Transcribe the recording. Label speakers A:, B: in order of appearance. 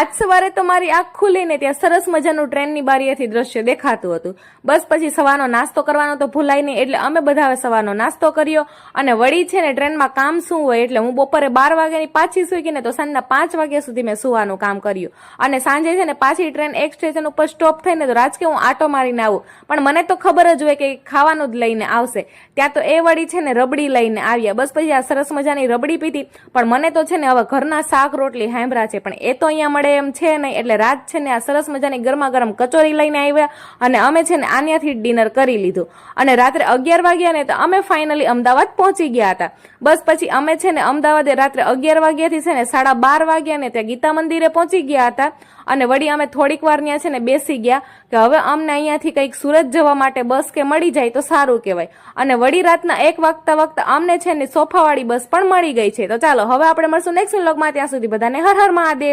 A: આજ સવારે તો મારી આંખ ખુલીને ત્યાં સરસ મજાનું ટ્રેનની બારીએથી દ્રશ્ય દેખાતું હતું. બસ પછી સવારનો નાસ્તો કરવાનો તો ભૂલાય નહીં, એટલે અમે બધા હવે સવારનો નાસ્તો કર્યો. અને વળી છે ને ટ્રેનમાં કામ શું હોય, એટલે હું બપોરે 12 વાગ્યાની પાછી સુઈ ગઈ ને તો સાંજના 5 વાગ્યા સુધી મેં સુવાનું કામ કર્યું. અને સાંજે છે ને પાછી ટ્રેન એક સ્ટેશન ઉપર સ્ટોપ થઈને તો રાજકે હું આટો મારીને આવું, પણ મને તો ખબર જ હોય કે ખાવાનું જ લઈને આવશે. ત્યાં તો એ વળી છે ને રબડી લઈને આવ્યા. બસ પછી આ સરસ મજાની રબડી પીધી. પણ મને તો છે ને હવે ઘરના શાક રોટલી હાંભરા છે, પણ એ તો અહીંયા મળે એમ છે નહીં. એટલે રાત છે ને આ સરસ મજાની ગરમા ગરમ કચોરી લઈને આવ્યા અને અમે છે ને આન્યાથી ડિનર કરી લીધું. અને રાત્રે 11 વાગ્યા ને તો અમે ફાઇનલી અમદાવાદ પહોંચી ગયા હતા. બસ પછી અમે છે ને અમદાવાદે રાત્રે 11 વાગ્યાથી છે ને 12:30 વાગ્યા ને ત્યાં ગીતા મંદિરે પહોંચી ગયા હતા. અને વળી અમે થોડીક વાર ત્યાં છે ને બેસી ગયા કે હવે અમને અહીંયાથી કંઈક સુરત જવા માટે બસ કે મળી જાય તો સારું કહેવાય. અને વળી રાતના 1 વાગતા અમને છે ને સોફાવાળી બસ પણ મળી ગઈ છે. તો ચાલો હવે આપણે મળશું નેક્સ્ટ વ્લોગમાં. ત્યાં સુધી બધાને હર હર મહાદેવ.